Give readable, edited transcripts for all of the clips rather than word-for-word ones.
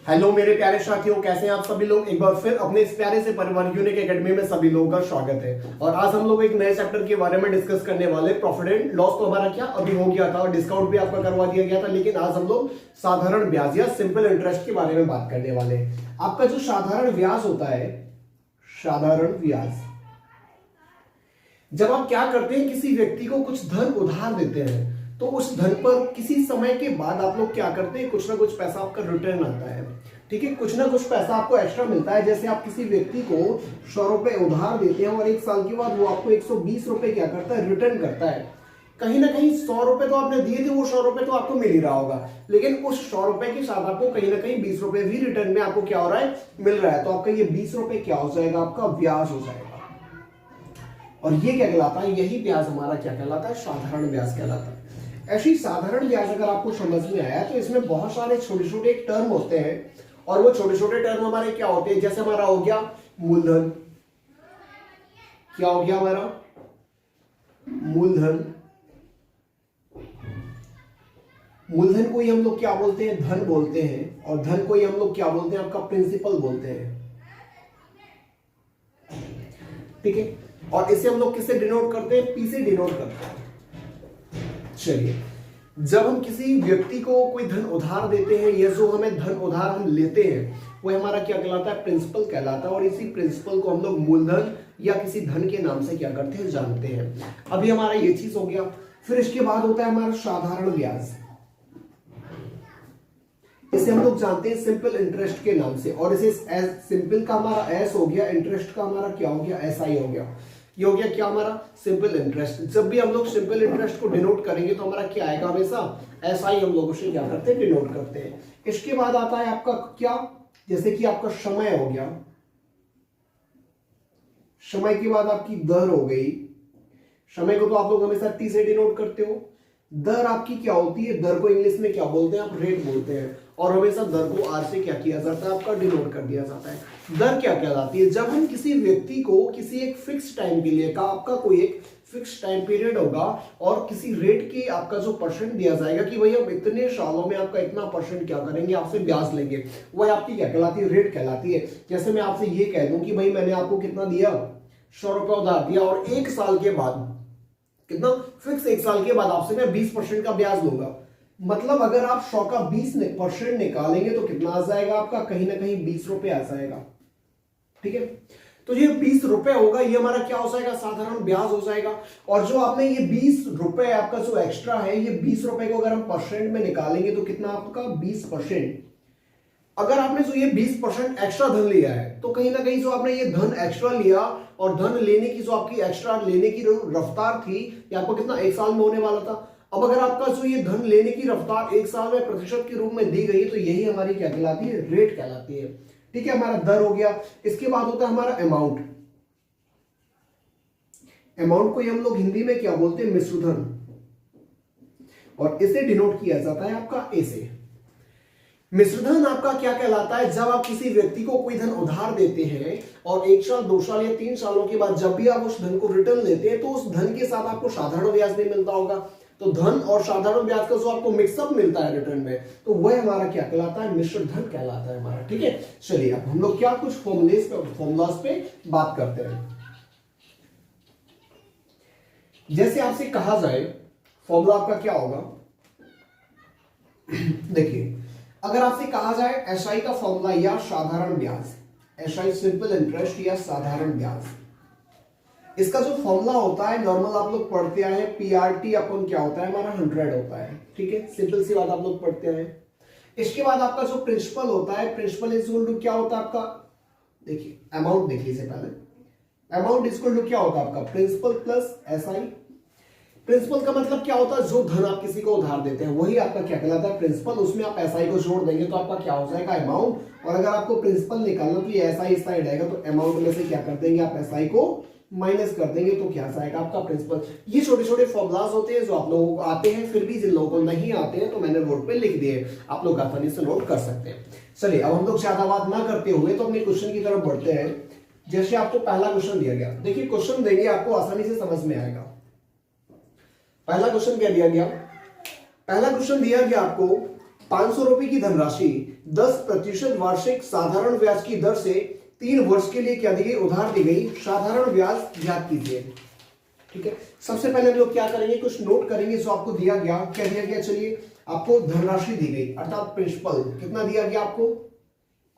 Hello मेरे प्यारे साथियों, कैसे हैं आप सभी लोग। एक बार फिर अपने इस प्यारे से परिवार यूनिक एकेडमी में सभी लोगों का स्वागत है। और आज हम लोग एक नए चैप्टर के बारे में डिस्कस करने वाले। प्रॉफिट एंड लॉस तो हमारा क्या अभी हो गया था और डिस्काउंट भी आपका करवा दिया गया था, लेकिन आज हम लोग साधारण ब्याज या सिंपल इंटरेस्ट के बारे में बात करने वाले हैं। आपका जो साधारण ब्याज होता है, साधारण ब्याज, जब आप क्या करते हैं, किसी व्यक्ति को कुछ धन उधार देते हैं तो उस धन पर किसी समय के बाद आप लोग क्या करते हैं, कुछ ना कुछ पैसा आपका रिटर्न आता है। ठीक है, कुछ ना कुछ पैसा आपको एक्स्ट्रा मिलता है। जैसे आप किसी व्यक्ति को 100 रुपए उधार देते हैं और 1 साल के बाद वो आपको 120 रुपए क्या करता है, रिटर्न करता है। कहीं ना कहीं 100 रुपए तो आपने दिए थे, वो 100 रुपए तो आपको मिल ही रहा होगा, लेकिन उस 100 रुपए के साथ आपको कहीं ना कहीं 20 रुपए भी रिटर्न में आपको क्या हो रहा है, मिल रहा है। तो आपका ये 20 रुपए क्या हो जाएगा, आपका ब्याज हो जाएगा। और ये क्या कहलाता है, यही ब्याज हमारा क्या कहलाता है, साधारण ब्याज कहलाता है। ऐसी साधारण ब्याज अगर आपको समझ में आया तो इसमें बहुत सारे छोटे छोटे टर्म होते हैं और वो छोटे छोटे टर्म हमारे क्या होते हैं। जैसे हमारा हो गया मूलधन, क्या हो गया हमारा मूलधन। मूलधन को ही हम लोग क्या बोलते हैं, धन बोलते हैं। और धन को ही हम लोग क्या बोलते हैं, आपका प्रिंसिपल बोलते हैं। ठीक है, और इसे हम लोग किससे डिनोट करते हैं, पी से डिनोट करते हैं। चलिए, जब हम किसी व्यक्ति को कोई धन उधार देते हैं या जो हमें धन उधार हम लेते हैं, वो हमारा क्या कहलाता है, प्रिंसिपल कहलाता है। और इसी प्रिंसिपल को हम लोग मूलधन या किसी धन के नाम से क्या करते हैं, जानते हैं। अभी हमारा ये चीज हो गया। फिर इसके बाद होता है हमारा साधारण ब्याज। इसे हम लोग जानते हैं सिंपल इंटरेस्ट के नाम से। और इसे सिंपल का हमारा एस हो गया, इंटरेस्ट का हमारा क्या हो गया, एस आई हो गया। ये हो गया क्या हमारा, सिंपल इंटरेस्ट। जब भी हम लोग सिंपल इंटरेस्ट को डिनोट करेंगे तो हमारा क्या आएगा, हमेशा एसआई हम लोग उसे क्या करते हैं, डिनोट करते हैं। इसके बाद आता है आपका क्या, जैसे कि आपका समय हो गया। समय के बाद आपकी दर हो गई। समय को तो आप लोग हमेशा टी से डिनोट करते हो। दर आपकी क्या होती है, दर को इंग्लिश में क्या बोलते हैं, आप रेट बोलते हैं। और हमेशा दर को आर से क्या किया जाता है, आपका डिनोट कर दिया जाता है। दर क्या कहलाती है, जब हम किसी व्यक्ति को किसी एक फिक्स टाइम के लिए का आपका कोई एक फिक्स टाइम पीरियड होगा और किसी रेट के आपका जो परसेंट दिया जाएगा कि भाई हम इतने सालों में आपका इतना परसेंट क्या करेंगे, आपसे ब्याज लेंगे, वह आपकी क्या कहलाती है, रेट कहलाती है। जैसे मैं आपसे ये कह दूं कि भाई मैंने आपको कितना दिया, 100 रुपए उधार दिया और 1 साल के बाद कितना, फिक्स 1 साल के बाद आपसे मैं 20% का ब्याज लूंगा। मतलब अगर आप 100 का 20% निकालेंगे तो कितना आ जाएगा आपका, कहीं ना कहीं 20 रुपए आ जाएगा। ठीक है, तो ये 20 रुपए होगा, ये हमारा क्या हो जाएगा, साधारण ब्याज हो जाएगा। और जो आपने ये 20 रुपए आपका जो एक्स्ट्रा है, ये 20 रुपए को अगर हम परसेंट में निकालेंगे तो कितना आपका, 20%। अगर आपने जो ये 20% एक्स्ट्रा धन लिया है तो कहीं ना कहीं जो आपने ये धन एक्स्ट्रा लिया और धन लेने की जो आपकी एक्स्ट्रा लेने की रफ्तार थी, ये आपको कितना, 1 साल में होने वाला था। अब अगर आपका जो ये धन लेने की रफ्तार 1 साल में प्रतिशत के रूप में दी गई तो यही हमारी क्या कहलाती है, रेट कहलाती है। ठीक है, हमारा दर हो गया। इसके बाद होता है हमारा अमाउंट। अमाउंट को हम लोग हिंदी में क्या बोलते हैं, मिश्रधन। और इसे डिनोट किया जाता है आपका ए से। मिश्रधन आपका क्या कहलाता है, जब आप किसी व्यक्ति को कोई धन उधार देते हैं और 1 साल 2 साल या 3 सालों के बाद जब भी आप उस धन को रिटर्न लेते हैं तो उस धन के साथ आपको साधारण ब्याज भी मिलता होगा। तो धन और साधारण ब्याज का जो आपको मिक्सअप मिलता है रिटर्न में, तो वह हमारा क्या कहलाता है, मिश्र धन कहलाता है हमारा। ठीक है, चलिए अब हम लोग क्या कुछ फॉर्मूलाज पे बात करते हैं। जैसे आपसे कहा जाए, फॉर्मूला आपका क्या होगा, देखिए अगर आपसे कहा जाए एसआई का फॉर्मूला या साधारण ब्याज, एसआई सिंपल इंटरेस्ट या साधारण ब्याज, इसका जो फॉर्मूला होता है नॉर्मल आप लोग पढ़ते आए हैं, पीआरटी अपन क्या होता है हमारा 100 होता है। ठीक है, सिंपल सी बात आप लोग पढ़ते आए। इसके बाद आपका जो प्रिंसिपल होता है, प्रिंसिपल इज इक्वल टू क्या होता है आपका, देखिए अमाउंट देखिए इसे पहले, अमाउंट इज इक्वल टू क्या होता है आपका, प्रिंसिपल प्लस एसआई। प्रिंसिपल का मतलब क्या होता है, जो धन आप किसी को उधार देते हैं वही आपका क्या कहलाता है, प्रिंसिपल। उसमें आप एसआई को जोड़ देंगे तो आपका क्या हो जाएगा, अमाउंट। और अगर आपको प्रिंसिपल निकालना तो ये एसआई इस साइड आएगा, तो अमाउंट में से क्या कर देंगे आप, एसआई को माइनस कर देंगे तो क्या आएगा आपका, प्रिंसिपल। ये छोटे छोटे फॉर्मूलाज होते हैं जो आप लोगों को आते हैं, फिर भी जिन लोगों को नहीं आते हैं तो मैंने बोर्ड पे लिख दिए, आप लोग आसानी से नोट कर सकते हैं। चलिए अब हम लोग ज्यादा बात ना करते हुए तो अपने क्वेश्चन की तरफ बढ़ते हैं। जैसे आपको पहला क्वेश्चन दिया गया, देखिए क्वेश्चन देंगे आपको आसानी से समझ में आएगा। पहला क्वेश्चन क्या दिया गया, पहला क्वेश्चन दिया गया आपको 500 रुपए की धनराशि 10% वार्षिक साधारण ब्याज की दर से 3 वर्ष के लिए क्या दी गई, उधार दी गई। साधारण ब्याज ज्ञात कीजिए। ठीक है, सबसे पहले हम लोग क्या करेंगे, कुछ नोट करेंगे जो आपको दिया गया। क्या दिया गया, चलिए, आपको धनराशि दी गई अर्थात प्रिंसिपल कितना दिया गया, आपको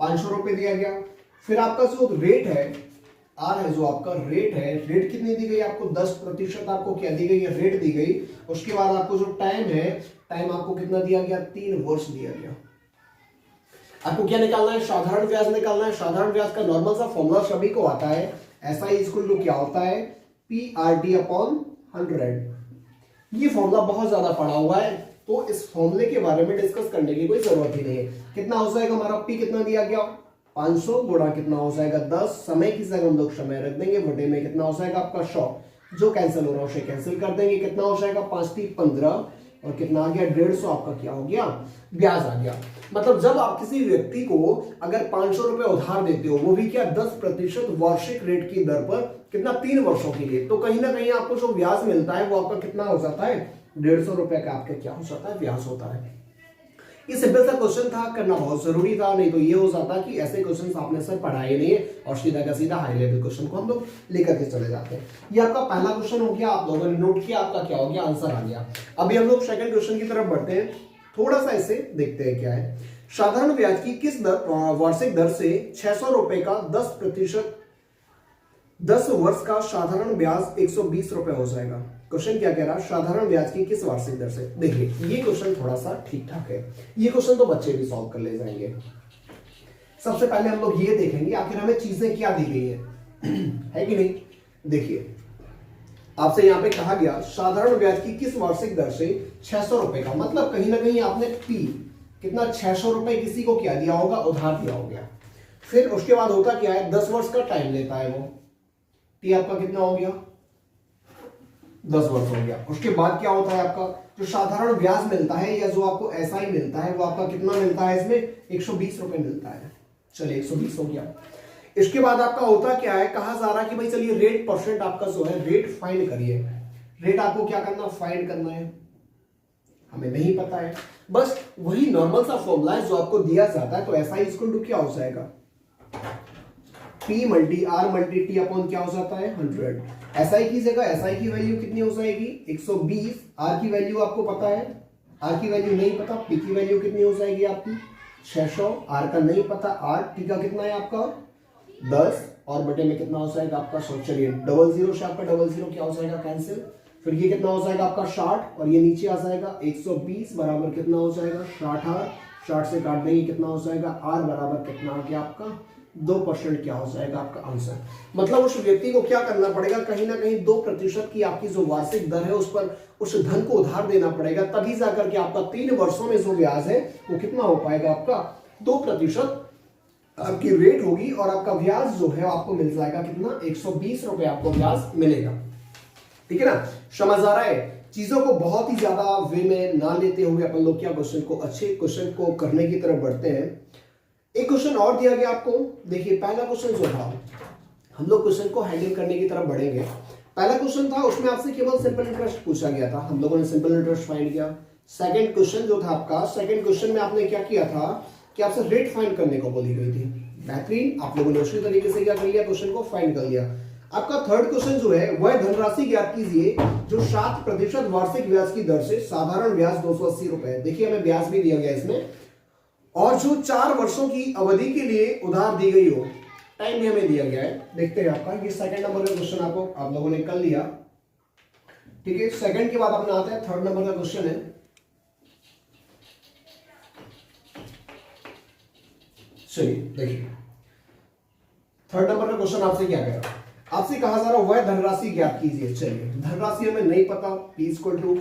500 रुपए दिया गया। फिर आपका जो रेट है, आर है, जो आपका रेट है, रेट कितनी दी गई आपको, 10% आपको क्या दी गई है, रेट दी गई। उसके बाद आपको जो टाइम है, टाइम आपको कितना दिया गया, 3 वर्ष दिया गया। आपको क्या निकालना है, साधारण ब्याज निकालना है। साधारण ब्याज का नॉर्मल सा फॉर्मूला सभी को आता है, ऐसा ही इक्वल टू क्या होता है, PRT अपॉन 100। ये फॉर्मूला बहुत ज्यादा पढ़ा हुआ है, तो इस फॉर्मूले के बारे में डिस्कस करने की कोई जरूरत ही नहीं है। कितना हो जाएगा हमारा, P कितना दिया गया, 500 गुणा कितना हो जाएगा 10, समय की जगह हम लोग समय रख देंगे, बटे में कितना हो जाएगा आपका 100, जो कैंसिल हो रहा है उसे कैंसिल कर देंगे। कितना हो जाएगा, 5 3 15 और कितना आ गया, 150 आपका क्या हो गया, ब्याज आ गया। मतलब जब आप किसी व्यक्ति को अगर 500 रुपए उधार देते हो, वो भी क्या 10% वार्षिक रेट की दर पर, कितना 3 वर्षों के लिए, तो कहीं ना कहीं आपको जो ब्याज मिलता है वो आपका कितना हो जाता है, 150 रुपए का आपका क्या हो जाता है, ब्याज होता है। ये सिंपल सा क्वेश्चन था, करना बहुत जरूरी था, नहीं तो ये हो जाता कि ऐसे क्वेश्चंस आपने सर पढ़ाए नहीं है और सीधा का सीधा हाई लेवल क्वेश्चन को हम लोग लेकर के चले जाते हैं। ये आपका पहला क्वेश्चन हो गया, आप लोगों ने नोट किया, आपका क्या हो गया, आंसर आ गया। अभी हम लोग सेकंड क्वेश्चन की तरफ बढ़ते हैं, थोड़ा सा इसे देखते हैं क्या है। साधारण ब्याज की किस दर, वार्षिक दर से 600 रुपए का 10% 10 वर्ष का साधारण ब्याज 120 रुपए हो जाएगा। क्वेश्चन क्या कह रहा है, साधारण ब्याज की किस वार्षिक दर से। देखिए ये क्वेश्चन थोड़ा सा ठीक ठाक है, ये क्वेश्चन तो बच्चे भी सॉल्व कर ले जाएंगे। सबसे पहले हम लोग ये देखेंगे आखिर हमें चीजें क्या दी गई है कि नहीं। देखिए आपसे यहां पे कहा गया साधारण ब्याज की किस वार्षिक दर से 600 रुपए का, मतलब कहीं ना कहीं आपने पी कितना 600 रुपए किसी को क्या दिया होगा, उधार दिया हो गया। फिर उसके बाद होता क्या है, 10 वर्ष का टाइम लेता है वो, टी आपका कितना हो गया, 10 वर्ष हो गया। उसके बाद क्या होता है, आपका जो साधारण ब्याज मिलता है या जो आपको एसआई मिलता है वो आपका कितना मिलता है, इसमें 120 रुपए मिलता है। चलिए 120 हो गया। इसके बाद आपका होता क्या है, कहा जा रहा है कि भाई चलिए रेट परसेंट आपका जो है रेट फाइंड करिए। रेट आपको क्या करना, फाइंड करना है, हमें नहीं पता है, बस वही नॉर्मल सा फॉर्मूला है जो आपको दिया जाता है। तो एसआई इक्वल टू क्या हो जाएगा, P multi R multi T upon क्या हो जाता है, 100। एसआई की जगह एसआई की वैल्यू कितनी हो जाएगी, 120। आर की वैल्यू आपको पता है, आर की वैल्यू नहीं पता, पी की वैल्यू कितनी हो जाएगी आपकी 600, आर का नहीं पता, आर टी का कितना है आपका 10 और बटे में कितना हो जाएगा आपका 100। चलिए 00 से आपका 00 क्या हो जाएगा, कैंसिल। फिर ये कितना हो जाएगा आपका 60 और ये नीचे आ जाएगा 120 बराबर कितना हो जाएगा 60 आर, 60 से काट देंगे कितना हो जाएगा आर बराबर कितना आ गया आपका 2% क्या हो जाएगा आपका आंसर। मतलब उस व्यक्ति को क्या करना पड़ेगा, कहीं ना कहीं 2% की आपकी जो वार्षिक दर है उस पर उस धन को उधार देना पड़ेगा, तभी जाकर के आपका 3 वर्षों में जो ब्याज है वो कितना हो पाएगा, आपका 2% आपकी रेट होगी और आपका ब्याज जो है आपको मिल जाएगा कितना 120 रुपए आपको ब्याज मिलेगा। ठीक है ना, समझ आ रहा है। चीजों को बहुत ही ज्यादा वे में ना लेते हुए अपन लोग क्या क्वेश्चन को अच्छे क्वेश्चन को करने की तरफ बढ़ते हैं। एक क्वेश्चन और दिया गया आपको, देखिए पहला क्वेश्चन जो था, हम लोग क्वेश्चन को हैंडल करने की तरफ बढ़ेंगे। पहला क्वेश्चन था उसमें आपसे केवल सिंपल इंटरेस्ट पूछा गया था, हम लोगों ने सिंपल इंटरेस्ट फाइंड किया। सेकंड क्वेश्चन जो था आपका, सेकंड क्वेश्चन में आपने क्या किया था कि आपसे रेट फाइंड करने को बोली गई थी। बेहतरीन, आप लोगों ने उसी तरीके से क्या कर लिया, क्वेश्चन को फाइंड कर लिया। आपका थर्ड क्वेश्चन जो है वह धनराशि ज्ञात कीजिए जो 7% वार्षिक ब्याज की दर से, साधारण ब्याज 280 रुपए, देखिए हमें ब्याज भी दिया गया इसमें, और जो 4 वर्षों की अवधि के लिए उधार दी गई हो, टाइम भी हमें दिया गया है। देखते हैं आपका ये सेकंड नंबर का क्वेश्चन आपको आप लोगों ने कर लिया। ठीक है, सेकंड के बाद अपने आते हैं थर्ड नंबर का क्वेश्चन है। चलिए देखिए थर्ड नंबर का क्वेश्चन आपसे क्या कह रहा है, आपसे कहा जा रहा है वह धनराशि ज्ञात कीजिए। चलिए धनराशि हमें नहीं पता, P equal to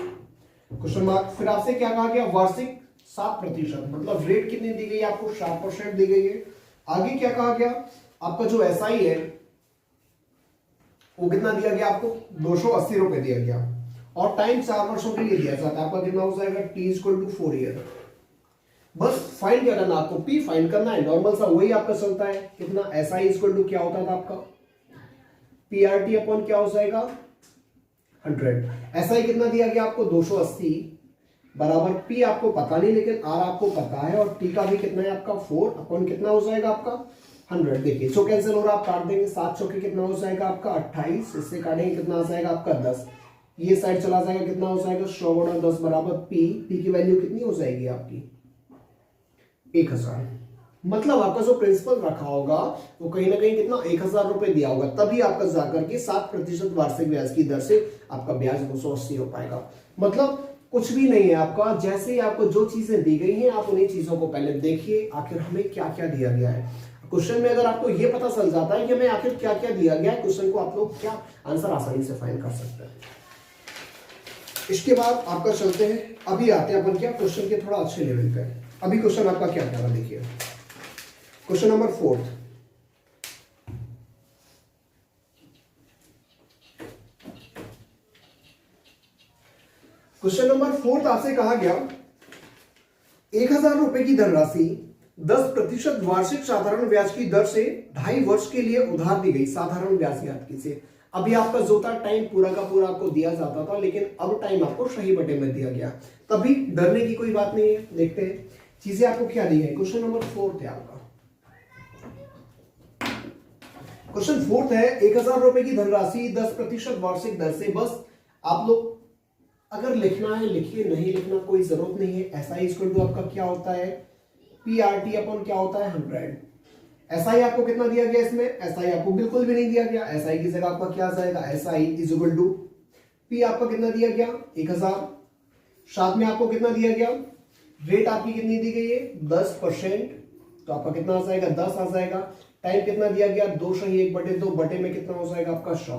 question mark. फिर आपसे क्या कहा गया, वार्षिक 7%, मतलब रेट कितनी दी गई आपको, 7% दी गई है। आगे क्या कहा गया, आपका जो एसआई है वो कितना दिया गया आपको, 280 रुपए दिया गया, और टाइम 4 वर्षों के लिए दिया जाता है, आपका कितना हो जाएगा, T इक्वल टू 4 ईयर। बस फाइंड क्या करना आपको, P फाइंड करना है, नॉर्मल सा वही आपका चलता है। कितना SI इक्वल टू क्या होता था आपका, PRT अपॉन क्या हो जाएगा 100। SI कितना दिया गया आपको 280, बराबर पी आपको पता नहीं लेकिन आर आपको पता है, और टी का भी कितना है आपका 4 अपॉन कितना हो जाएगा आपका 100। देखिए सो कैंसिल हो रहा, आप काट देंगे, 7 चौके कितना हो जाएगा आपका 28, इससे काटेंगे कितना आ जाएगा आपका 10, ये साइड चला जाएगा कितना हो जाएगा 100 गुणा 10 बराबर पी, पी की वैल्यू कितनी हो जाएगी आपकी 1000। मतलब आपका जो प्रिंसिपल रखा होगा वो कहीं ना कहीं कितना 1000 रुपए दिया होगा, तभी आपका जाकर के 7% वार्षिक ब्याज की दर से आपका ब्याज 280 हो पाएगा। मतलब कुछ भी नहीं है आपका, जैसे ही आपको जो चीजें दी गई हैं आप उन्हीं चीजों को पहले देखिए आखिर हमें क्या क्या दिया गया है। क्वेश्चन में अगर आपको ये पता चल जाता है कि हमें आखिर क्या क्या दिया गया है, क्वेश्चन को आप लोग क्या आंसर आसानी से फाइंड कर सकते हैं। इसके बाद आपका चलते हैं, अभी आते हैं अपन क्या क्वेश्चन के थोड़ा अच्छे लेवल पे। अभी क्वेश्चन आपका क्या कह रहा देखिए, क्वेश्चन नंबर 4। क्वेश्चन नंबर 4 आपसे कहा गया 1000 रुपए की धनराशि 10% वार्षिक साधारण ब्याज की दर से 2.5 वर्ष के लिए उधार दी गई। साधारण ब्याज याद कीजिए, अभी आपका जो था टाइम पूरा का पूरा आपको दिया जाता था, लेकिन अब टाइम आपको सही बटे में दिया गया, तभी डरने की कोई बात नहीं है। देखते हैं चीजें आपको क्या दी है। क्वेश्चन नंबर 4 थे आपका, क्वेश्चन 4 है 1000 रुपए की धनराशि 10% वार्षिक दर से, बस आप लोग अगर लिखना है लिखिए, नहीं लिखना कोई जरूरत नहीं है। ऐसा ही इक्वल टू आपका क्या होता है PRT अपन क्या होता है 100। ऐसा ही आपको कितना दिया गया इसमें, ऐसा ही आपको बिल्कुल भी नहीं दिया गया, ऐसा ही की जगह आपका क्या आ जाएगा ऐसा ही इज इक्वल टू P आपका कितना दिया गया 1000, साथ में आपको कितना दिया गया रेट आपकी कितनी दी गई है 10%, तो आपका कितना आ जाएगा 10 आ जाएगा। टाइम कितना दिया गया 2 सही 1/2, बटे में कितना हो जाएगा आपका 100,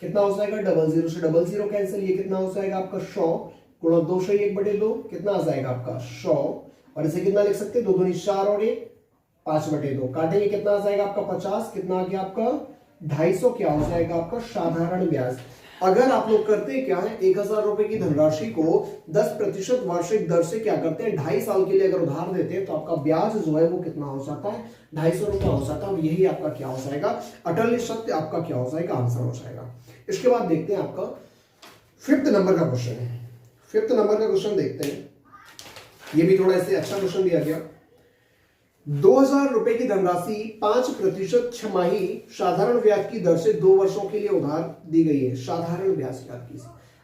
कितना हो जाएगा 00 से 00 कैंसिल, ये कितना हो जाएगा आपका 100 गुणा 2 सही 1/2, कितना आ जाएगा आपका 100, और इसे कितना लिख सकते हैं 2 दूनी 4 और 1 5/2, काटेंगे कितना आ जाएगा आपका 50, कितना आ गया आपका 250, क्या हो जाएगा आपका साधारण ब्याज। अगर आप लोग करते क्या है 1000 रुपए की धनराशि को 10% वार्षिक दर से क्या करते हैं 2.5 साल के लिए अगर उधार देते हैं तो आपका ब्याज जो है वो कितना हो जाता है 250 रुपया हो जाता है। यही आपका क्या हो जाएगा अटल सत्य आपका क्या हो जाएगा आंसर हो जाएगा। इसके बाद देखते हैं आपका 5th नंबर का क्वेश्चन है। 5th नंबर का क्वेश्चन देखते हैं, ये भी थोड़ा ऐसे अच्छा क्वेश्चन दिया गया। 2000 रुपए की धनराशि 5% छमाही साधारण ब्याज की दर से 2 वर्षों के लिए उधार दी गई है। साधारण ब्याज की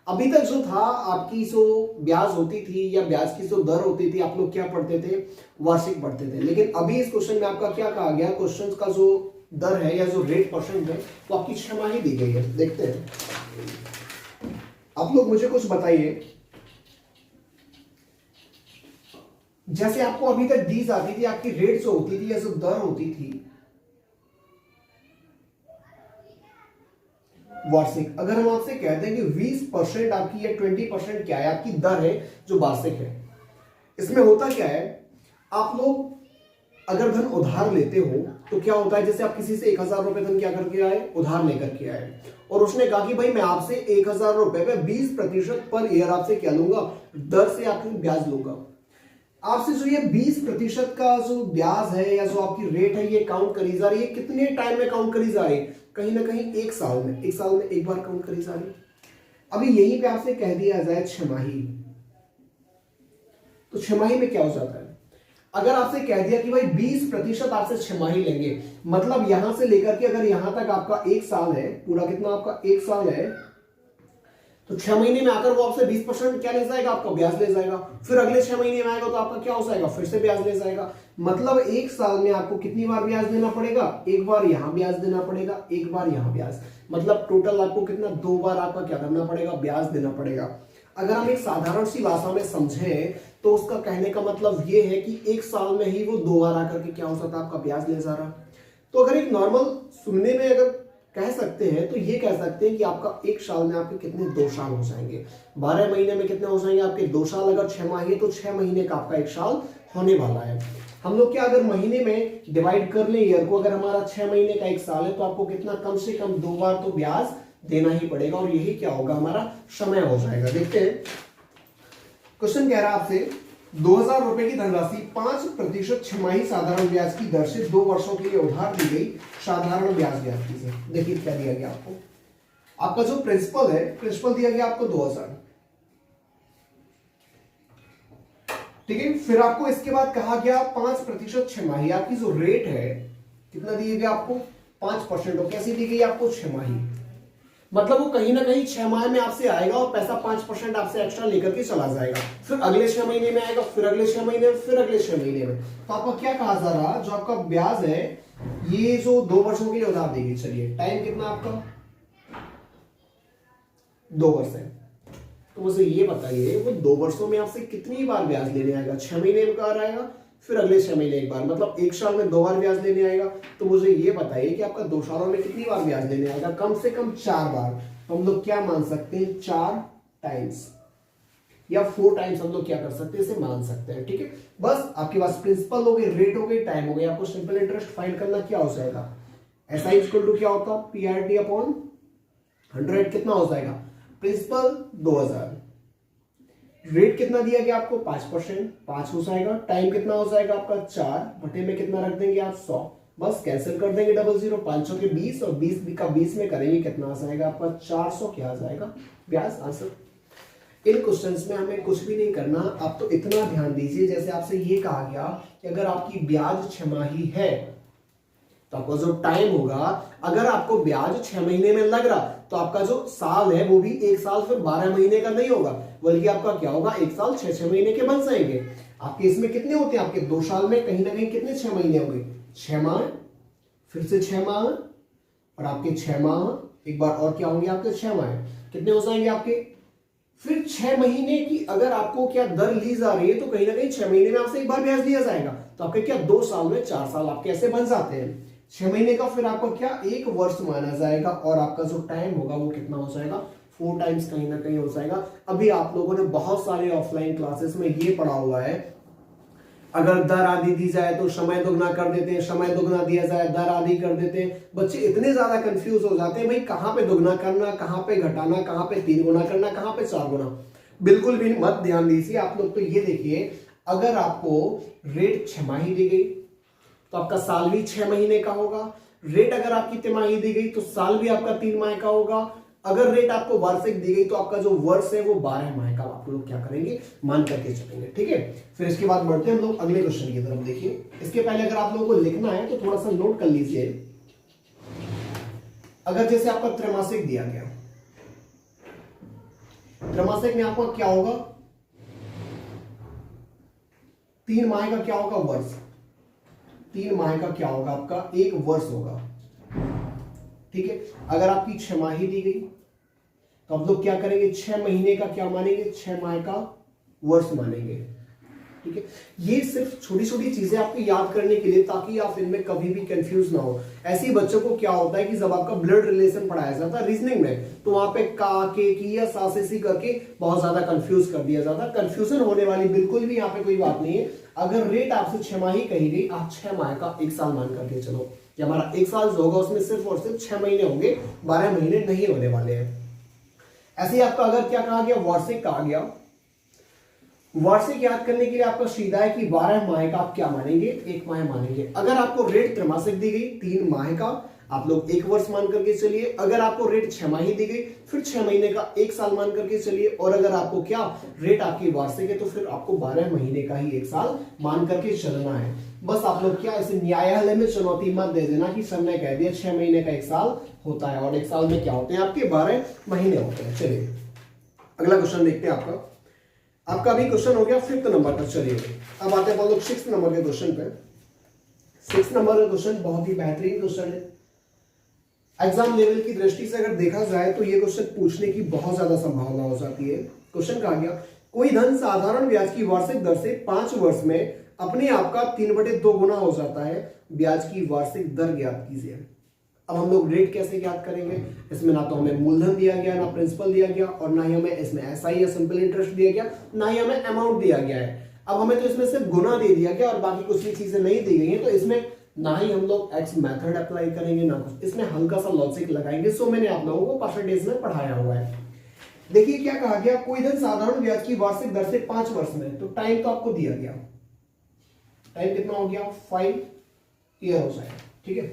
अभी तक जो था आपकी जो ब्याज होती थी या ब्याज की जो दर होती थी आप लोग क्या पढ़ते थे वार्षिक पढ़ते थे, लेकिन अभी इस क्वेश्चन में आपका क्या कहा गया क्वेश्चन का जो दर है या जो रेट परसेंट है वो आपकी छमाही दी गई है। देखते हैं आप लोग मुझे कुछ बताइए, जैसे आपको अभी तक दी जाती थी आपकी रेट जो होती थी या जो दर होती थी वार्षिक, अगर हम आपसे कहते हैं कि 20% आपकी या 20% क्या है आपकी दर है जो वार्षिक है, इसमें होता क्या है आप लोग अगर धन उधार लेते हो तो क्या होता है जैसे आप किसी से 1000 रुपए धन क्या करके आए उधार लेकर के आए और उसने कहा कि भाई मैं आपसे 1000 रुपए पे 20% पर ईयर आपसे क्या लूंगा दर से आपकी ब्याज लूंगा। आपसे जो ये 20% का जो ब्याज है या जो आपकी रेट है ये काउंट करी जा रही है, कितने टाइम में काउंट करी जा रही है कहीं ना कहीं 1 साल में, 1 साल में एक बार काउंट करी जा रही है। अभी यहीं पे आपसे कह दिया जाए छमाही, तो छमाही में क्या हो जाता है अगर आपसे कह दिया कि भाई 20% आपसे छमाही लेंगे, मतलब यहां से लेकर के अगर यहां तक आपका 1 साल है, पूरा कितना आपका 1 साल है, तो 6 महीने में आकर वो आपसे 20% क्या ले जाएगा आपका ब्याज ले जाएगा, फिर अगले 6 महीने में आएगा तो आपका क्या हो जाएगा फिर से ब्याज ले जाएगा। मतलब 1 साल में आपको कितनी बार ब्याज देना पड़ेगा, एक बार यहां ब्याज देना पड़ेगा, एक बार यहां ब्याज, मतलब टोटल आपको कितना 2 बार आपका क्या करना पड़ेगा ब्याज देना पड़ेगा। अगर हम एक साधारण सी भाषा में समझें तो उसका कहने का मतलब ये है कि 1 साल में ही वो 2 बार आकर के क्या हो सकता है आपका ब्याज ले जा रहा। तो अगर एक नॉर्मल सुनने में अगर कह सकते हैं तो ये कह सकते हैं कि आपका 1 साल में आपके कितने 2 साल हो जाएंगे, 12 महीने में कितने हो जाएंगे आपके 2 साल, अगर 6 माह है तो 6 महीने का आपका 1 साल होने वाला है। हम लोग क्या अगर महीने में डिवाइड कर ले ईयर को, अगर हमारा 6 महीने का 1 साल है तो आपको कितना कम से कम 2 बार तो ब्याज देना ही पड़ेगा और यही क्या होगा हमारा समय हो जाएगा। देखते हैं क्वेश्चन कह रहा है आपसे 2000 रुपए की धनराशि 5% छमाही साधारण ब्याज की दर से 2 वर्षों के लिए उधार दी गई साधारण ब्याज की से। देखिए क्या दिया गया आपको, आपका जो प्रिंसिपल है प्रिंसिपल दिया गया आपको 2000, ठीक है। फिर आपको इसके बाद कहा गया 5% छमाही, आपकी जो रेट है कितना दिए गया आपको 5%, और कैसी दी गई आपको छमाही, मतलब वो कहीं ना कहीं 6 माह में आपसे आएगा और पैसा 5% आपसे एक्स्ट्रा लेकर के चला जाएगा, फिर अगले 6 महीने में आएगा, फिर अगले 6 महीने में, फिर अगले 6 महीने में। तो आपका क्या कहा जा रहा, जो आपका ब्याज है ये जो 2 वर्षों के लिए उधार देगी, चलिए टाइम कितना आपका 2 वर्ष है, तो मुझे ये बताइए वो 2 वर्षों में आपसे कितनी बार ब्याज लेने आएगा, 6 महीने में बार आएगा, फिर अगले 6 महीने एक बार, मतलब 1 साल में 2 बार ब्याज लेने आएगा। तो मुझे ये बताइए कि आपका 2 सालों में कितनी बार ब्याज लेने आएगा, कम से कम 4 बार। तो हम लोग क्या मान सकते हैं 4 टाइम्स या 4 टाइम्स हम लोग क्या कर सकते हैं, इसे मान सकते हैं। ठीक है, बस आपके पास प्रिंसिपल हो गए, रेट हो गई, टाइम हो गई, आपको सिंपल इंटरेस्ट फाइंड करना क्या हो जाएगा, SI इक्वल टू क्या होता है PRT अपॉन 100, कितना हो जाएगा प्रिंसिपल 2000, रेट कितना दिया गया आपको 5%, 5 हो जाएगा, टाइम कितना हो जाएगा आपका 4 बटे में कितना रख देंगे आप 100, बस कैंसिल कर देंगे 00, 500 के 20 और 20 का 20 में करेंगे कितना आ जाएगा आपका 400, क्या आ जाएगा ब्याज आंसर। इन क्वेश्चंस में हमें कुछ भी नहीं करना, आप तो इतना ध्यान दीजिए जैसे आपसे ये कहा गया कि अगर आपकी ब्याज छमाही है तो आपका जो टाइम होगा, अगर आपको ब्याज 6 महीने में लग रहा तो आपका जो साल है वो भी 1 साल फिर 12 महीने का नहीं होगा, बल्कि आपका क्या होगा 1 साल 6 महीने के बन जाएंगे। आपके इसमें कितने होते हैं, आपके 2 साल में कहीं ना कहीं कितने 6 महीने होंगे, 6 माह, फिर से 6 माह और आपके 6 माह, एक बार और क्या होंगे आपके 6 माह, कितने हो जाएंगे आपके, फिर 6 महीने की अगर आपको क्या दर ली जा रही है तो कहीं ना कहीं 6 महीने में आपसे एक बार ब्याज लिया जाएगा, तो आपके क्या 2 साल में 4 साल आपके ऐसे बन जाते हैं। 6 महीने का फिर आपका क्या 1 वर्ष माना जाएगा और आपका जो टाइम होगा वो कितना हो जाएगा 4 टाइम्स कहीं ना कहीं हो जाएगा। अभी आप लोगों ने बहुत सारे ऑफलाइन क्लासेस में ये पढ़ा हुआ है, अगर दर आधी दी जाए तो समय दुगना कर देते हैं, समय दुगना दिया जाए दर आधी कर देते हैं। बच्चे इतने ज्यादा कंफ्यूज हो जाते हैं, भाई कहां पे दुगना करना, कहां पे घटाना, कहां पे 3 गुना करना, कहां पे 4 गुना। बिल्कुल भी मत ध्यान दीजिए आप लोग। तो ये देखिए, अगर आपको रेट छमाही दी गई तो आपका साल भी 6 महीने का होगा, रेट अगर आपकी तिमाही दी गई तो साल भी आपका 3 माह का होगा, अगर रेट आपको वार्षिक दी गई तो आपका जो वर्ष है वो 12 माह का आप लोग क्या करेंगे मान करके चलेंगे। ठीक है, फिर इसके बाद बढ़ते हैं हम लोग अगले क्वेश्चन की तरफ। देखिए, इसके पहले अगर आप लोगों को लिखना है तो थोड़ा सा नोट कर लीजिए। अगर जैसे आपका त्रैमासिक दिया गया, त्रैमासिक में आपका क्या होगा 3 माह का क्या होगा वर्ष, 3 माह का क्या होगा आपका 1 वर्ष होगा। ठीक है, अगर आपकी छमाही दी गई तो आप लोग क्या करेंगे 6 महीने का क्या मानेंगे 6 माह का वर्ष मानेंगे। ठीक है, ये सिर्फ छोटी छोटी चीजें आपको याद करने के लिए, ताकि आप इनमें कभी भी कंफ्यूज ना हो। ऐसे ही बच्चों को क्या होता है कि जब आपका ब्लड रिलेशन पढ़ाया जाता है रीजनिंग में, तो वहां पे का के की या सा से सी करके बहुत ज्यादा कंफ्यूज कर दिया जाता है। कंफ्यूजन होने वाली बिल्कुल भी यहाँ पे कोई बात नहीं है। अगर रेट आपसे 6 माही कही गई, आप 6 माह का 1 साल मान करके चलो कि हमारा 1 साल जो होगा उसमें सिर्फ और सिर्फ 6 महीने होंगे, 12 महीने नहीं होने वाले हैं। ऐसे ही आपका अगर क्या कहा गया वार्षिक कहा गया, वार्षिक याद करने के लिए आपका सीधा है कि 12 माह का आप क्या मानेंगे 1 माह मानेंगे। अगर आपको रेट त्रैमासिक दी गई 3 माह का आप लोग 1 वर्ष मान करके चलिए, अगर आपको रेट 6 माही दी गई फिर 6 महीने का 1 साल मान करके चलिए, और अगर आपको क्या रेट आपकी वार्षिक है तो फिर आपको 12 महीने का ही 1 साल मान करके चलना है। बस आप लोग क्या इसे न्यायालय में चुनौती मत दे देना कि सर ने कह दिया 6 महीने का 1 साल होता है और 1 साल में क्या होते हैं आपके 12 महीने होते हैं। चलिए अगला क्वेश्चन देखते हैं। आपका अभी क्वेश्चन हो गया 5th नंबर तक। चलिए अब आते हैं हम लोग 6th नंबर के क्वेश्चन पे। 6th नंबर का क्वेश्चन बहुत ही बेहतरीन क्वेश्चन है। एग्जाम लेवल की दृष्टि से अगर देखा जाए तो ये क्वेश्चन पूछने की बहुत ज्यादा संभावना हो जाती है। क्वेश्चन कहा गया कोई धन साधारण ब्याज की वार्षिक दर से 5 वर्ष में अपने आप का 3/2 गुना हो जाता है, ब्याज की वार्षिक दर ज्ञात कीजिए। अब हम लोग रेट कैसे ज्ञात करेंगे, इसमें ना तो हमें मूलधन दिया गया, ना प्रिंसिपल दिया गया, और ना ही हमें इसमें एसआई या सिंपल इंटरेस्ट दिया गया, ना ही हमें अमाउंट दिया गया है। अब हमें तो इसमें सिर्फ गुना दे दिया गया और बाकी कुछ भी चीजें नहीं दी गई हैं, तो इसमें ना ही हम लोग एक्स मेथड अप्लाई करेंगे ना कुछ, इसमें हल्का सा लॉजिक लगाएंगे। सो मैंने आप लोगों को परसेंटेज में पढ़ाया हुआ है। देखिए क्या कहा गया, कोई धन साधारण ब्याज की वार्षिक दर से 5 वर्ष में, तो टाइम तो आपको दिया गया, टाइम कितना हो गया 5 ईयर हो जाएगा। ठीक है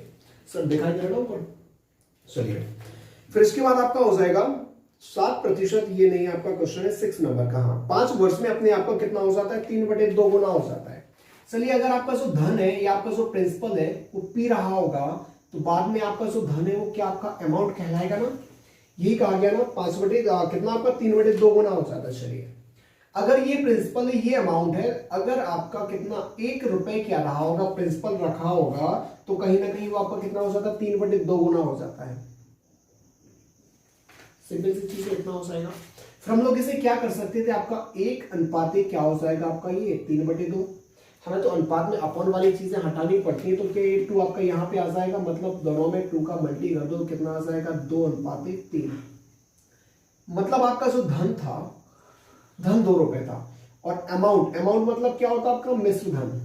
सर, दिखाई दे रहा ऊपर। चलिए फिर इसके बाद आपका हो जाएगा 7% ये नहीं आपका क्वेश्चन है 6 नंबर का। हाँ, 5 वर्ष में अपने आपका कितना हो जाता है, 3/2 गुना हो जाता है। चलिए, अगर आपका जो धन है या आपका जो प्रिंसिपल है वो पी रहा होगा तो बाद में आपका जो धन है वो क्या आपका अमाउंट कहलाएगा ना, यही कहा गया ना, 5 बटे कितना आपका 3/2 गुना हो जाता है। चलिए, अगर ये प्रिंसिपल है, ये अमाउंट है, अगर आपका कितना 1 रुपए क्या रहा होगा, प्रिंसिपल रखा होगा, तो कहीं ना कहीं वो आपका कितना हो जाता है, 3/2 गुना हो जाता है। सिंपल सी चीज इतना हो जाएगा। फिर हम लोग इसे क्या कर सकते थे, आपका 1 क्या हो जाएगा आपका ये 3/2। हमें तो अनुपात में अपॉन वाली चीजें हटानी पड़ती है, तो क्या ये 2 आपका यहाँ पे आ जाएगा, मतलब दोनों में 2 का मल्टी कर दो, कितना आ जाएगा 2:3। मतलब आपका जो धन था, धन 2 रुपए था, और अमाउंट मतलब क्या होता है आपका मिश्र धन।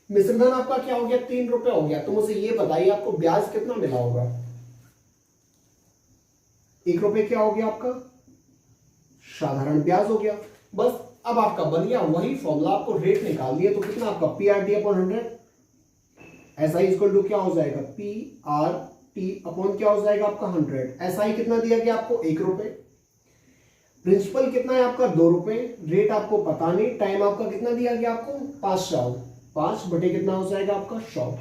मिश्र धन आपका क्या हो गया, 3 रुपए हो गया। तो मुझे ये बताइए आपको ब्याज कितना मिला होगा, 1 रुपए क्या हो गया आपका साधारण ब्याज हो गया। बस अब आपका बन गया वही फॉर्मूला, आपको रेट निकाल दिया, तो कितना आपका PRT/100 SI इक्वल टू क्या हो जाएगा, PRT/ क्या हो जाएगा आपका 100। SI कितना दिया गया आपको 1 रुपए, प्रिंसिपल कितना है आपका 2 रुपए, रेट आपको पता नहीं, टाइम आपका कितना दिया गया आपको 5 बटे कितना हो जाएगा आपका 100,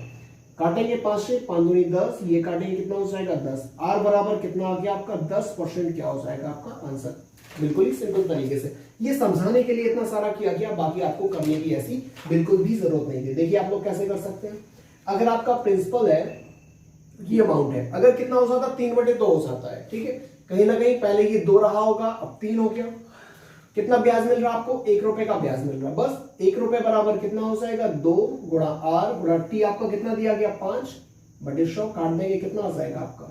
काटेंगे 5 से, 5 दूनी 10, ये काटेंगे कितना हो जाएगा 10। R बराबर कितना आ गया आपका 10% क्या हो जाएगा आपका आंसर। बिल्कुल ही सिंपल तरीके से ये समझाने के लिए इतना सारा किया गया, बाकी आपको करने की ऐसी बिल्कुल भी जरूरत नहीं है। देखिए आप लोग कैसे कर सकते हैं, अगर आपका प्रिंसिपल है, ये अमाउंट है, अगर कितना हो जाता है 3/2 हो जाता है, ठीक है। कहीं ना कहीं पहले ये 2 रहा होगा, अब 3 हो गया। कितना ब्याज मिल रहा है आपको, 1 रुपए का ब्याज मिल रहा है। बस 1 रुपए बराबर कितना हो जाएगा 2 गुणा R गुणा T, आपको कितना दिया गया 5/100, काट देंगे कितना आ जाएगा आपका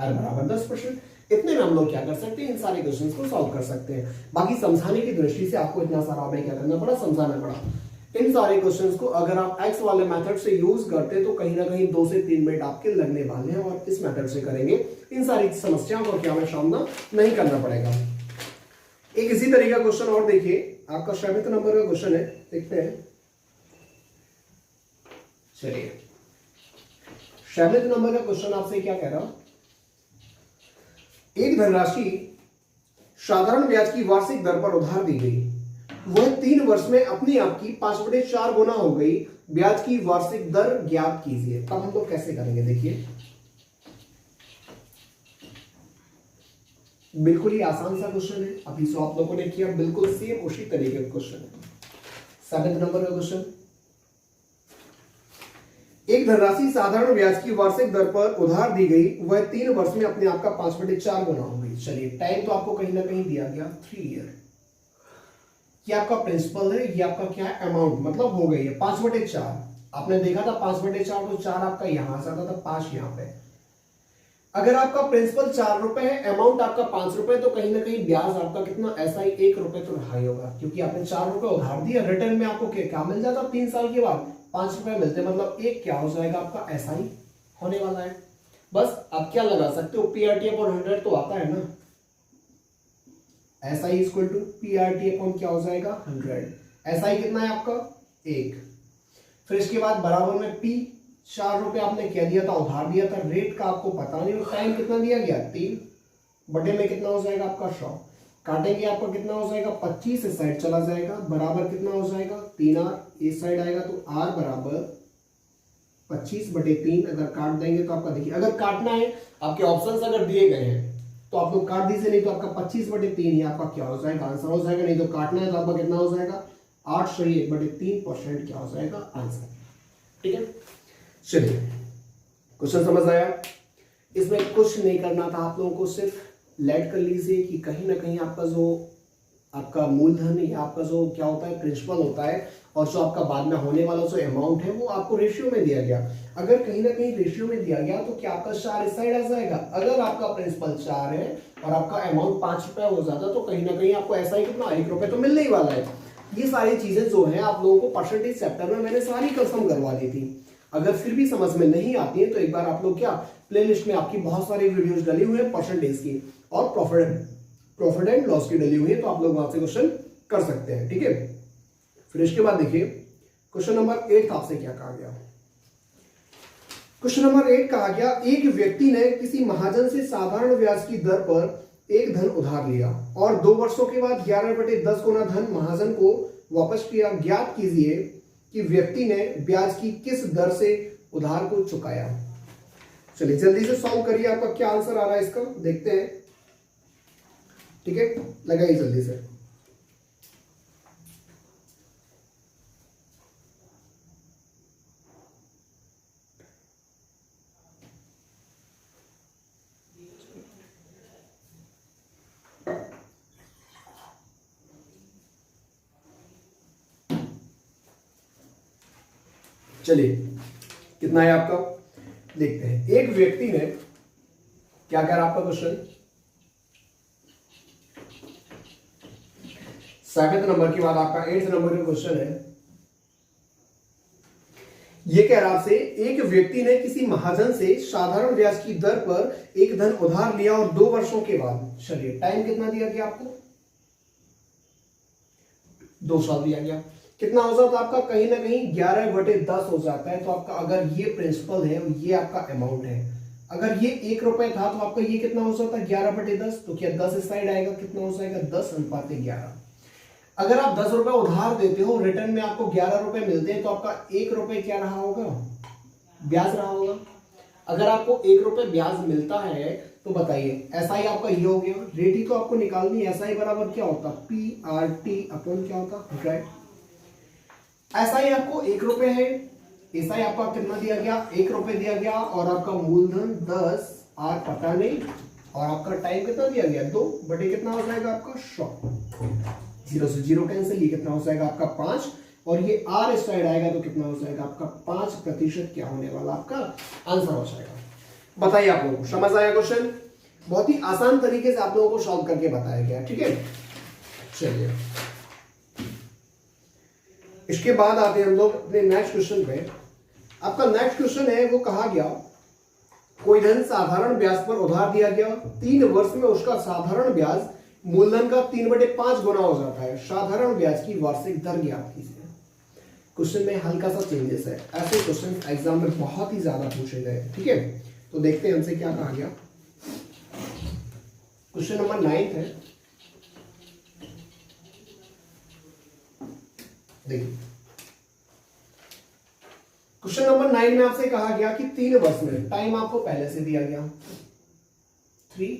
R बराबर 10%। इतने में हम लोग क्या कर सकते हैं, इन सारे क्वेश्चंस को सॉल्व कर सकते हैं। बाकी समझाने की दृष्टि से आपको इतना सारा हमें क्या करना पड़ा, समझाना पड़ा। इन सारे क्वेश्चंस को अगर आप एक्स वाले मेथड से यूज करते तो कहीं ना कहीं 2 से 3 मिनट आपके लगने वाले हैं, और इस मेथड से करेंगे इन सारी समस्याओं को क्या हमें सामना नहीं करना पड़ेगा। एक इसी तरह का क्वेश्चन और देखिए, आपका 7 नंबर का क्वेश्चन है, देखते हैं। चलिए 7 नंबर का क्वेश्चन आपसे क्या कह रहा, एक धनराशि साधारण ब्याज की वार्षिक दर पर उधार दी गई, वह 3 वर्ष में अपनी आपकी 5/4 गुना हो गई, ब्याज की वार्षिक दर ज्ञात कीजिए। तब हम लोग कैसे करेंगे, देखिए बिल्कुल ही आसान सा क्वेश्चन है, अभी जो आप लोगों ने किया बिल्कुल सेम उसी तरीके का क्वेश्चन है। 7 नंबर का क्वेश्चन, एक धनराशि साधारण ब्याज की वार्षिक दर पर उधार दी गई, वह 3 वर्ष में अपने आप का 5/4 गुना हो गई। चलिए टाइम तो आपको कहीं ना कहीं दिया गया 3 ईयर। ये आपका प्रिंसिपल है, ये आपका क्या है अमाउंट, मतलब हो गई है 5/4। आपने देखा था 5/4 तो 4 आपका यहां से आता था, 5 यहां पे। अगर आपका प्रिंसिपल 4 रुपए है, अमाउंट आपका 5 रुपए, तो कहीं ना कहीं ब्याज आपका कितना ऐसा ही 1 रुपए तो रहा ही होगा, क्योंकि आपने 4 रुपए उधार दिया, रिटर्न में आपको क्या मिल जाता 3 साल के बाद 5 रुपए मिलते, मतलब एक क्या हो जाएगा आपका ऐसा ही होने वाला है। बस आप क्या लगा सकते हो, PRT/100 तो आता है ना, SI इक्वल टू PRT/ क्या हो जाएगा 100। SI कितना है आपका 1। फिर इसके बाद बराबर में P, 4 रुपए आपने क्या दिया था, उधार दिया था, रेट का आपको पता नहीं, और टाइम कितना दिया गया 3, बटे में कितना हो जाएगा आपका 100, काटेंगे आपका कितना हो जाएगा 25, इस साइड चला जाएगा, बराबर कितना हो जाएगा 3R, इस साइड आएगा तो R बराबर 25/3। अगर काट देंगे तो आपका देखिए, अगर काटना है आपके ऑप्शंस अगर दिए गए हैं तो आप लोग काट दीजिए, नहीं तो आपका 25/3 ही आपका क्या हो जाएगा आंसर हो जाएगा। नहीं तो काटना है तो आपका कितना हो जाएगा 8 सही 1/3% क्या हो जाएगा आंसर। ठीक है, चलिए क्वेश्चन समझ आया। इसमें कुछ नहीं करना था आप लोगों को, सिर्फ लेट कर लीजिए कि कहीं ना कहीं आपका जो आपका मूलधन या आपका जो क्या होता है प्रिंसिपल होता है, और जो आपका बाद में होने वाला जो अमाउंट है वो आपको रेशियो में दिया गया। अगर कहीं ना कहीं रेशियो में दिया गया तो क्या आपका 4 इस साइड आ जाएगा। अगर आपका प्रिंसिपल 4 है और आपका अमाउंट 5 रुपए हो जाता तो कहीं ना कहीं आपको ऐसा ही कितना 1 रुपए तो मिलने ही वाला है। ये सारी चीजें जो है आप लोगों को परसेंटेज चैप्टर में मैंने सारी कसम करवा दी थी। अगर फिर भी समझ में नहीं आती है तो एक बार आप लोग क्या प्लेलिस्ट में आपकी बहुत सारी वीडियोस डली हुई है परसेंटेज की और प्रॉफिट एंड लॉस की डली हुई है, तो आप लोग वहां से क्वेश्चन कर सकते हैं। ठीक है, फिर इसके बाद देखिए क्वेश्चन नंबर 8 आपसे क्या कहा गया। क्वेश्चन नंबर 8 कहा गया एक व्यक्ति ने किसी महाजन से साधारण ब्याज की दर पर एक धन उधार लिया और 2 वर्षों के बाद 11/10 गुना धन महाजन को वापस किया। ज्ञात कीजिए कि व्यक्ति ने ब्याज की किस दर से उधार को चुकाया। चलिए जल्दी से सॉल्व करिए, आपका क्या आंसर आ रहा है इसका देखते हैं। ठीक है, लगाइए जल्दी से। चलिए कितना है आपका देखते हैं। एक व्यक्ति ने क्या कह रहा आपका क्वेश्चन 7 नंबर के बाद आपका 8 नंबर का क्वेश्चन है। ये कह रहा आपसे एक व्यक्ति ने किसी महाजन से साधारण ब्याज की दर पर एक धन उधार लिया और 2 वर्षों के बाद, चलिए टाइम कितना दिया गया आपको 2 साल दिया गया। कितना हो जाता है आपका कहीं ना कहीं 11/10 हो जाता है। तो आपका अगर ये प्रिंसिपल है और ये आपका अमाउंट है, अगर ये 1 रुपए था तो आपका ये कितना हो जाता है 11/10। तो क्या 10 इस साइड आएगा, कितना हो जाएगा 10:11। अगर आप 10 रुपए उधार देते हो, रिटर्न में आपको 11 रुपए मिलते हैं, तो आपका 1 रुपए क्या रहा होगा ब्याज रहा होगा। अगर आपको 1 रुपए ब्याज मिलता है तो बताइए एसआई आपका ये हो गया। रेट ही तो आपको निकालनी है। एसआई बराबर क्या होता PRT अपन क्या होता राइट। एसआई आपको 1 रुपए है, एसआई आपका कितना दिया गया 1 रुपए दिया गया और आपका मूलधन 10 आर पता नहीं और आपका टाइम कितना दिया गया 2 बटे कितना हो जाएगा आपका 100। 0 से 0 कैंसिल, ये कितना हो जाएगा आपका 5 और ये आर इस साइड आएगा तो कितना हो जाएगा आपका 5% क्या होने वाला आपका आंसर हो जाएगा। बताइए आप लोगों को समझ आया क्वेश्चन। बहुत ही आसान तरीके से आप लोगों को सॉल्व करके बताया गया। ठीक है, चलिए इसके बाद आते हैं हम लोग अपने नेक्स्ट क्वेश्चन पे। आपका नेक्स्ट क्वेश्चन है वो कहा गया कोई धन साधारण ब्याज पर उधार दिया गया, 3 वर्ष में उसका साधारण ब्याज मूलधन का 3/5 गुना हो जाता है। साधारण ब्याज की वार्षिक दर ज्ञात कीजिए। क्वेश्चन में हल्का सा चेंजेस है, ऐसे क्वेश्चन एग्जाम में बहुत ही ज्यादा पूछे गए। ठीक है, तो देखते हैं हमसे क्या कहा गया। क्वेश्चन नंबर 9 है, देखिए क्वेश्चन नंबर 9 में आपसे कहा गया कि 3 वर्ष में, टाइम आपको पहले से दिया गया 3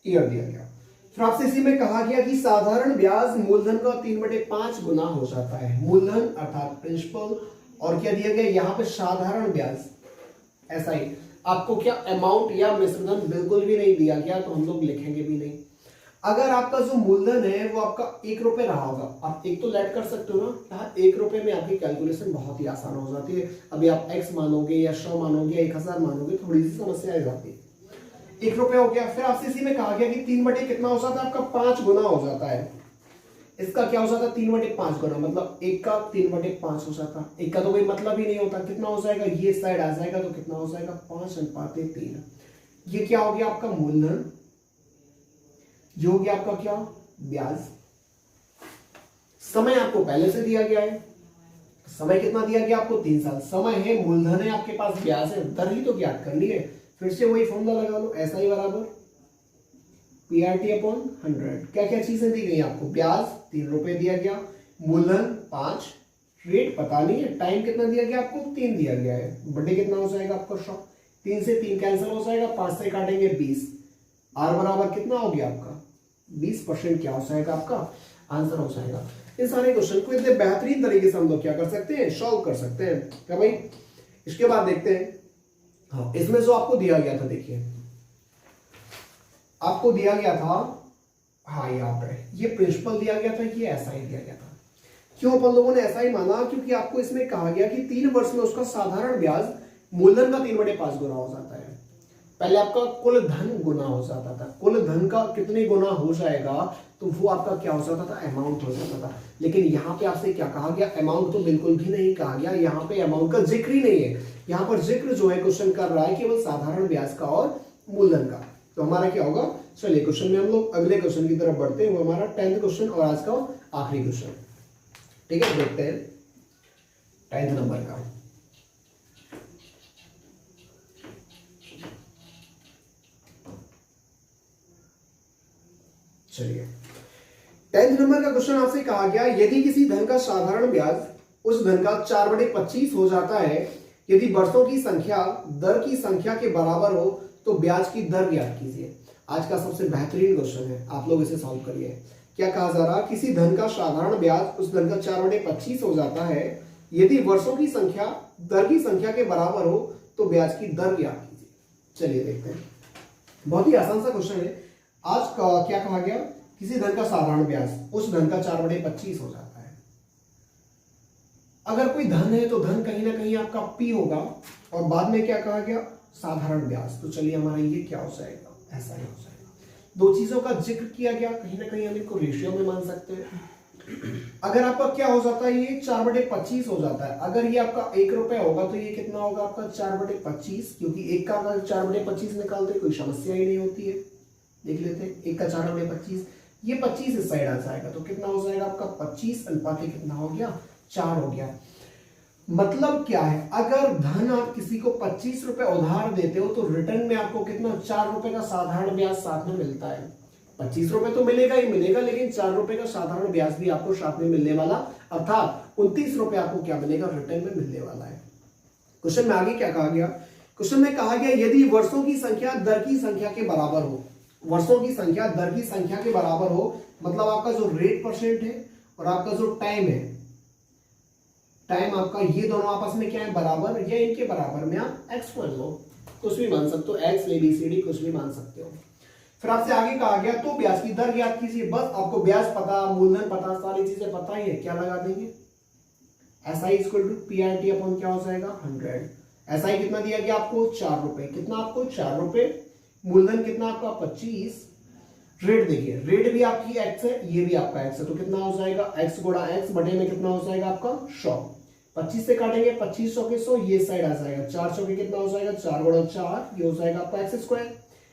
ईयर दिया गया। फिर आपसे इसी में कहा गया कि साधारण ब्याज मूलधन का 3/5 गुना हो जाता है। मूलधन अर्थात प्रिंसिपल और क्या दिया गया यहाँ पे साधारण ब्याज। ऐसा ही आपको क्या अमाउंट या मिश्रधन बिल्कुल भी नहीं दिया गया तो हम लोग लिखेंगे भी नहीं। अगर आपका जो मूलधन है वो आपका 1 रुपए रहा होगा, आप एक तो लेट कर सकते हो ना, यहाँ 1 रुपए में आपकी कैलकुलेशन बहुत ही आसान हो जाती है। अभी आप x मानोगे या 100 मानोगे या 1000 मानोगे, थोड़ी सी समस्या आ जाती है। 1 रुपया हो गया। फिर आपसे इसी में कहा गया कि 3 बटे कितना हो जाता है आपका 5 गुना हो जाता है। इसका क्या हो जाता है 3/5 गुना, मतलब 1 का 3/5 हो जाता है। 1 का तो कोई मतलब ही नहीं होता। कितना हो जाएगा ये साइड आ जाएगा तो कितना हो जाएगा 5:3। ये क्या हो गया आपका मूलधन, ये हो गया आपका क्या ब्याज। समय आपको पहले से दिया गया है, समय कितना दिया गया आपको 3 साल। समय है, मूलधन है, आपके पास ब्याज है, दर ही तो ज्ञात करनी है। फिर से वही फॉर्मूला लगा लो, ऐसा ही बराबर PRT/100। क्या क्या चीजें दी गई आपको, ब्याज 3 रुपए दिया गया, मूलधन 5, रेट पता नहीं है, टाइम कितना दिया गया आपको 3 दिया गया है, बटे कितना हो जाएगा आपका 100। 3 से 3 कैंसिल हो जाएगा, 5 से काटेंगे 20, आर बराबर कितना हो गया आपका 20% क्या हो जाएगा आपका आंसर हो जाएगा। इन सारे क्वेश्चन को इतने बेहतरीन तरीके से हम लोग क्या कर सकते हैं सॉल्व कर सकते हैं क्या भाई। इसके बाद देखते हैं, हाँ इसमें जो आपको दिया गया था, देखिए आपको दिया गया था, हाँ यहाँ पे ये प्रिंसिपल दिया गया था, ये ऐसा ही दिया गया था। क्यों अपन लोगों ने ऐसा ही माना, क्योंकि आपको इसमें कहा गया कि 3 वर्ष में उसका साधारण ब्याज मूलधन का 3/5 गुना हो जाता है। पहले आपका कुल धन गुना हो जाता था, कुल धन का कितने गुना हो जाएगा तो वो आपका क्या हो जाता था अमाउंट हो जाता था। लेकिन यहाँ पे आपसे क्या कहा गया, अमाउंट तो बिल्कुल भी नहीं कहा गया, यहाँ पे अमाउंट का जिक्र ही नहीं है। यहाँ पर जिक्र जो है क्वेश्चन कर रहा है केवल साधारण ब्याज का और मूलधन का। तो हमारा क्या होगा, चलिए क्वेश्चन में हम लोग अगले क्वेश्चन की तरफ बढ़ते हैं, वो हमारा 10th क्वेश्चन और आज का आखिरी क्वेश्चन। ठीक है, देखते हैं 10th नंबर का। चलिए 10th नंबर का क्वेश्चन आपसे कहा गया यदि किसी धन का साधारण ब्याज उस धन का 4/25 हो जाता है, यदि वर्षों की संख्या दर की संख्या के बराबर हो तो ब्याज की दर ज्ञात कीजिए। आज का सबसे बेहतरीन क्वेश्चन है, आप लोग इसे सॉल्व करिए। क्या कहा जा रहा, किसी धन का साधारण ब्याज उस धन का 4/25 हो जाता है, यदि वर्षों की संख्या दर की संख्या के बराबर हो तो ब्याज की दर ज्ञात कीजिए। चलिए देखते हैं, बहुत ही आसान सा क्वेश्चन है। आज का क्या कहा गया, किसी धन का साधारण ब्याज उस धन का 4/25 हो जाता है। अगर कोई धन है तो धन कहीं ना कहीं आपका पी होगा, और बाद में क्या कहा गया, साधारण ब्याज। तो चलिए हमारा ये क्या हो जाएगा, ऐसा ही हो जाएगा। दो चीजों का जिक्र किया गया, कहीं ना कहीं हम इनको रेशियो में मान सकते हैं। अगर आपका क्या हो जाता है, ये 4/25 हो जाता है। अगर ये आपका 1 रुपया होगा तो ये कितना होगा आपका 4/25, क्योंकि एक का अगर 4/25 निकालते कोई समस्या ही नहीं होती है। देख लेते हैं, एक का 4/25, ये 25 इस साइड आ जाएगा तो कितना हो जाएगा आपका 25 अनुपात कितना हो गया, 4 हो गया। मतलब क्या है, अगर धन आप किसी को 25 रुपए उधार देते हो तो रिटर्न में आपको कितना 4 रुपए का साधारण ब्याज साथ में मिलता है। 25 रुपए तो मिलेगा ही मिलेगा, लेकिन 4 रुपए का साधारण ब्याज भी आपको साथ में मिलने वाला, अर्थात 29 रुपए आपको क्या मिलेगा, रिटर्न में मिलने वाला है। क्वेश्चन में आगे क्या कहा गया, क्वेश्चन में कहा गया यदि वर्षों की संख्या दर की संख्या के बराबर हो, वर्षों की संख्या दर की संख्या के बराबर हो, मतलब आपका जो रेट परसेंट है और आपका जो टाइम है, टाइम आपका, ये दोनों आपस में क्या है, बराबर, या इनके बराबर में आप एक्स मान लो, कुछ भी मान सकते हो, एक्स ABCD कुछ भी मान सकते हो। फिर आपसे आगे कहा गया तो ब्याज की दर ज्ञात कीजिए। बस आपको ब्याज पता, मूलधन पता, सारी चीजें पता ही है, क्या लगा देंगे, SI equal to PRT upon क्या हो जाएगा 100। SI कितना दिया गया आपको 4 रुपए, कितना आपको 4 रुपए, मूलधन कितना आपका 25, रेट देखिए, रेट भी आपकी x है, ये भी आपका x है, तो कितना हो जाएगा x गुणा x बटे में कितना हो जाएगा आपका 100। 25 से काटेंगे, 25 100 के 100, ये साइड आ जाएगा 400 के कितना हो जाएगा 4 गुणा 4, ये हो जाएगा आपका x स्क्वायर।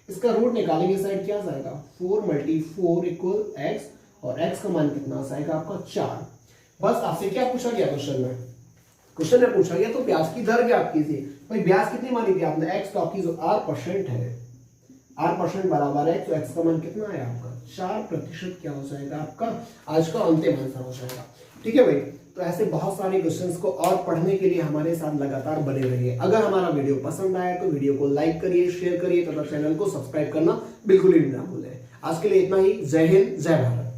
इसका रूट निकालेंगे, साइड क्या जाएगा 4 × 4 = x, और x का मान कितना आ जाएगा आपका 4। बस आपसे क्या पूछा गया क्वेश्चन में, क्वेश्चन में पूछा गया तो ब्याज की दर ज्ञात कीजिए। भाई ब्याज कितनी मानी थी आपने, x, तो आपकी जो R% है, R% बराबर है, तो x का मान कितना है आपका 4% क्या हो जाएगा आपका आज का अंतिम आंसर हो जाएगा। ठीक है भाई, तो ऐसे बहुत सारे क्वेश्चंस को और पढ़ने के लिए हमारे साथ लगातार बने रहिए। अगर हमारा वीडियो पसंद आया तो वीडियो को लाइक करिए, शेयर करिए तथा चैनल को सब्सक्राइब करना बिल्कुल ही ना भूलें। आज के लिए इतना ही। जय हिंद, जय भारत।